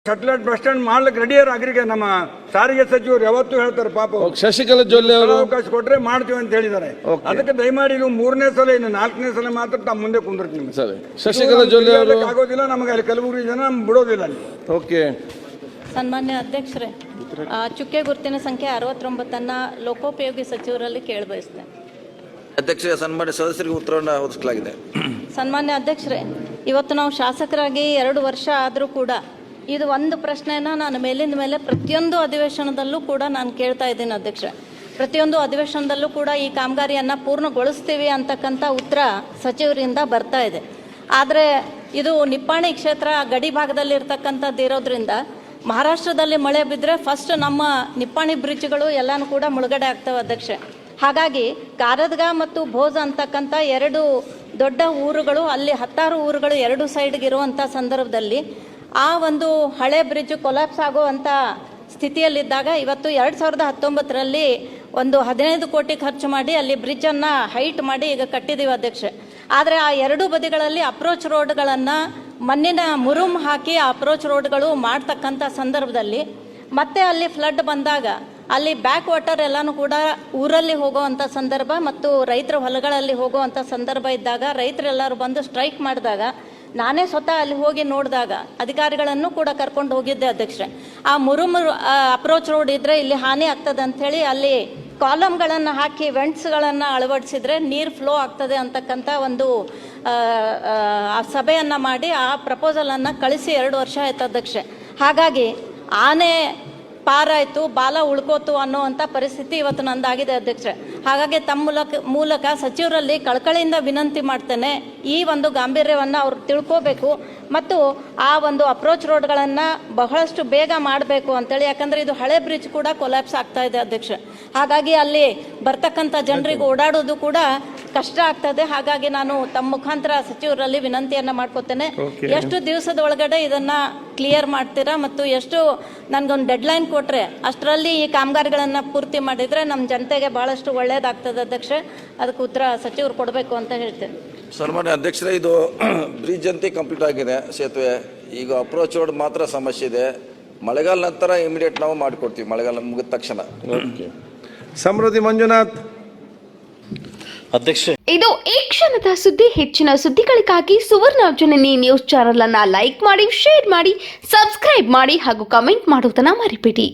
Satellite bus stand ಮಾಡ್ಲಿಕ್ಕೆ ರೆಡಿಯರ್ ಆಗ್ರಿಗೆ ನಮ್ಮ ಸಾರಿಗೆ ಸಚಿವರು ಯಾವತ್ತೂ ಹೇಳ್ತಾರೆ ಪಾಪ. ಶಶಿಕಲಾ ಜೊಲ್ಲೆ ಅವರು ಅವಕಾಶ ಕೊಟ್ರೆ ಮಾಡ್ತೀವಿ ಅಂತ ಹೇಳಿದ್ದಾರೆ. ಅದಕ್ಕೆ ದಯಮಾಡಿ ನೀವು 3ನೇ ಸಲ ಇನ್ನು 4ನೇ ಸಲ ಮಾತ್ರ ತಮ್ಮ ಮುಂದೆ ಕುಂದಿರ್ತೀನಿ. ಸರಿ, ಶಶಿಕಲಾ ಜೊಲ್ಲೆ ಅವರು ಆಗೋದಿಲ್ಲ, ನಮಗೆ ಅಲ್ಲಿ ಕಲಬುರಗಿ ಜನ ಬಿಡೋದಿಲ್ಲ ಅಲ್ಲಿ. ಓಕೆ. ಸನ್ಮಾನ್ಯ ಅಧ್ಯಕ್ಷರೇ, ಚುಕ್ಕೆ ಗುರುತಿನ ಸಂಖ್ಯೆ 69 ಲೋಕೋಪಯೋಗಿ ಸಚಿವರಲ್ಲಿ ಕೇಳಬಯಸ್ತೇನೆ. ಅಧ್ಯಕ್ಷರೇ, ಸನ್ಮಾನ್ಯ ಸದಸ್ಯರಿಗೆ ಉತ್ತರವನ್ನು ಒದಗಿಸಲಾಗಿದೆ. ಸನ್ಮಾನ್ಯ ಅಧ್ಯಕ್ಷರೇ, ಇವತ್ತು ನಾವು ಶಾಸಕರಾಗಿ 2 ವರ್ಷ ಆದರೂ ಕೂಡ ಇದು ಒಂದು ಪ್ರಶ್ನೆನ ನಾನು ಮೇಲಿಂದ ಮೇಲೆ ಪ್ರತಿಯೊಂದು ಅಧಿವೇಶನದಲ್ಲೂ ಕೂಡ ನಾನು ಕೇಳ್ತಾ ಇದ್ದೀನಿ ಅಧ್ಯಕ್ಷರೇ. ಪ್ರತಿಯೊಂದು ಅಧಿವೇಶನದಲ್ಲೂ ಕೂಡ ಈ ಕಾಮಗಾರಿಯನ್ನು ಪೂರ್ಣಗೊಳಿಸ್ತೀವಿ ಅಂತಕ್ಕಂಥ ಉತ್ತರ ಸಚಿವರಿಂದ ಬರ್ತಾ ಇದೆ. ಆದರೆ ಇದು ನಿಪ್ಪಾಣಿ ಕ್ಷೇತ್ರ ಗಡಿ ಭಾಗದಲ್ಲಿ ಇರ್ತಕ್ಕಂಥದ್ದು ಇರೋದ್ರಿಂದ ಮಹಾರಾಷ್ಟ್ರದಲ್ಲಿ ಮಳೆ ಬಿದ್ದರೆ ಫಸ್ಟ್ ನಮ್ಮ ನಿಪ್ಪಾಣಿ ಬ್ರಿಡ್ಜ್ಗಳು ಎಲ್ಲನೂ ಕೂಡ ಮುಳುಗಡೆ ಆಗ್ತವೆ ಅಧ್ಯಕ್ಷೆ. ಹಾಗಾಗಿ ಕಾರದ್ಗ ಮತ್ತು ಭೋಜ ಅಂತಕ್ಕಂಥ 2 ದೊಡ್ಡ ಊರುಗಳು, ಅಲ್ಲಿ 10 ಊರುಗಳು 2 ಸೈಡ್ಗೆ ಇರುವಂಥ ಸಂದರ್ಭದಲ್ಲಿ ಆ ಒಂದು ಹಳೆ ಬ್ರಿಡ್ಜ್ ಕೊಲಾಪ್ಸ್ ಆಗುವಂಥ ಸ್ಥಿತಿಯಲ್ಲಿದ್ದಾಗ ಇವತ್ತು 2019ರಲ್ಲಿ ಒಂದು 15 ಕೋಟಿ ಖರ್ಚು ಮಾಡಿ ಅಲ್ಲಿ ಬ್ರಿಡ್ಜನ್ನು ಹೈಟ್ ಮಾಡಿ ಈಗ ಕಟ್ಟಿದ್ದೀವಿ ಅಧ್ಯಕ್ಷೆ. ಆದರೆ ಆ 2 ಬದಿಗಳಲ್ಲಿ ಅಪ್ರೋಚ್ ರೋಡ್ಗಳನ್ನು ಮಣ್ಣಿನ ಮುರುಮ್ ಹಾಕಿ ಆ ಅಪ್ರೋಚ್ ರೋಡ್ಗಳು ಮಾಡ್ತಕ್ಕಂಥ ಸಂದರ್ಭದಲ್ಲಿ ಮತ್ತೆ ಅಲ್ಲಿ ಫ್ಲಡ್ ಬಂದಾಗ ಅಲ್ಲಿ ಬ್ಯಾಕ್ ವಾಟರ್ ಎಲ್ಲನೂ ಕೂಡ ಊರಲ್ಲಿ ಹೋಗುವಂಥ ಸಂದರ್ಭ ಮತ್ತು ರೈತರ ಹೊಲಗಳಲ್ಲಿ ಹೋಗುವಂಥ ಸಂದರ್ಭ ಇದ್ದಾಗ ರೈತರೆಲ್ಲರೂ ಬಂದು ಸ್ಟ್ರೈಕ್ ಮಾಡಿದಾಗ ನಾನೇ ಸ್ವತಃ ಅಲ್ಲಿ ಹೋಗಿ ನೋಡಿದಾಗ ಅಧಿಕಾರಿಗಳನ್ನು ಕೂಡ ಕರ್ಕೊಂಡು ಹೋಗಿದ್ದೆ ಅಧ್ಯಕ್ಷರೇ. ಆ ಮುರುಮ್ ಅಪ್ರೋಚ್ ರೋಡ್ ಇದ್ದರೆ ಇಲ್ಲಿ ಹಾನಿ ಆಗ್ತದೆ ಅಂಥೇಳಿ ಅಲ್ಲಿ ಕಾಲಮ್ಗಳನ್ನು ಹಾಕಿ ವೆಂಟ್ಸ್ಗಳನ್ನು ಅಳವಡಿಸಿದ್ರೆ ನೀರು ಫ್ಲೋ ಆಗ್ತದೆ ಅಂತಕ್ಕಂಥ ಒಂದು ಸಭೆಯನ್ನು ಮಾಡಿ ಆ ಪ್ರಪೋಸಲನ್ನು ಕಳಿಸಿ 2 ವರ್ಷ ಆಯ್ತು ಅಧ್ಯಕ್ಷೆ. ಹಾಗಾಗಿ ಆನೆ ಪಾರಾಯಿತು ಬಾಲ ಉಳ್ಕೋತು ಅನ್ನೋವಂಥ ಪರಿಸ್ಥಿತಿ ಇವತ್ತು ನಂದಾಗಿದೆ ಅಧ್ಯಕ್ಷರೇ. ಹಾಗಾಗಿ ತಮ್ಮ ಮೂಲಕ ಸಚಿವರಲ್ಲಿ ಕಳಕಳಿಯಿಂದ ವಿನಂತಿ ಮಾಡ್ತೇನೆ, ಈ ಒಂದು ಗಾಂಭೀರ್ಯವನ್ನು ಅವ್ರು ತಿಳ್ಕೋಬೇಕು ಮತ್ತು ಆ ಒಂದು ಅಪ್ರೋಚ್ ರೋಡ್ಗಳನ್ನು ಬಹಳಷ್ಟು ಬೇಗ ಮಾಡಬೇಕು ಅಂತೇಳಿ. ಯಾಕಂದರೆ ಇದು ಹಳೆ ಬ್ರಿಡ್ಜ್ ಕೂಡ ಕೊಲ್ಯಾಪ್ಸ್ ಆಗ್ತಾ ಇದೆ ಅಧ್ಯಕ್ಷ. ಹಾಗಾಗಿ ಅಲ್ಲಿ ಬರ್ತಕ್ಕಂಥ ಜನರಿಗೆ ಓಡಾಡೋದು ಕೂಡ ಕಷ್ಟ ಆಗ್ತದೆ. ಹಾಗಾಗಿ ನಾನು ತಮ್ಮ ಮುಖಾಂತರ ಸಚಿವರಲ್ಲಿ ವಿನಂತಿಯನ್ನು ಮಾಡ್ಕೋತೇನೆ, ಎಷ್ಟು ದಿವಸದ ಒಳಗಡೆ ಇದನ್ನು ಕ್ಲಿಯರ್ ಮಾಡ್ತೀರಾ ಮತ್ತು ಎಷ್ಟು ನನಗೊಂದು ಡೆಡ್ಲೈನ್ ಕೊಟ್ಟರೆ ಅಷ್ಟರಲ್ಲಿ ಈ ಕಾಮಗಾರಿಗಳನ್ನು ಪೂರ್ತಿ ಮಾಡಿದರೆ ನಮ್ಮ ಜನತೆಗೆ ಭಾಳಷ್ಟು ಒಳ್ಳೆಯದಾಗ್ತದೆ ಅಧ್ಯಕ್ಷೆ. ಅದಕ್ಕೆ ಉತ್ತರ ಸಚಿವರು ಕೊಡಬೇಕು ಅಂತ ಹೇಳ್ತೇನೆ. ಸನ್ಮಾನ್ಯ ಅಧ್ಯಕ್ಷರೇ, ಇದು ಬ್ರಿಡ್ಜ್ ಅಂತ ಕಂಪ್ಲೀಟ್ ಆಗಿದೆ ಸೇತುವೆ. ಈಗ ಅಪ್ರೋಚ್ ರೋಡ್ ಮಾತ್ರ ಸಮಸ್ಯೆ ಇದೆ. ಮಳೆಗಾಲ ನಂತರ ಇಮಿಡಿಯೇಟ್ ನಾವು ಮಾಡಿಕೊಡ್ತೀವಿ, ಮಳೆಗಾಲ ಮುಗಿದ ತಕ್ಷಣ. ಸಮೃದ್ಧಿ ಮಂಜುನಾಥ್. ಅಧ್ಯಕ್ಷ, ಇದು ಈ ಕ್ಷಣದ ಸುದ್ದಿ. ಹೆಚ್ಚಿನ ಸುದ್ದಿಗಳಿಗಾಗಿ ಸುವರ್ಣ ಜನನಿ ನ್ಯೂಸ್ ಚಾನೆಲ್ ಅನ್ನ ಲೈಕ್ ಮಾಡಿ, ಶೇರ್ ಮಾಡಿ, ಸಬ್ಸ್ಕ್ರೈಬ್ ಮಾಡಿ ಹಾಗೂ ಕಮೆಂಟ್ ಮಾಡುವುದನ್ನ ಮರಿಬೇಡಿ.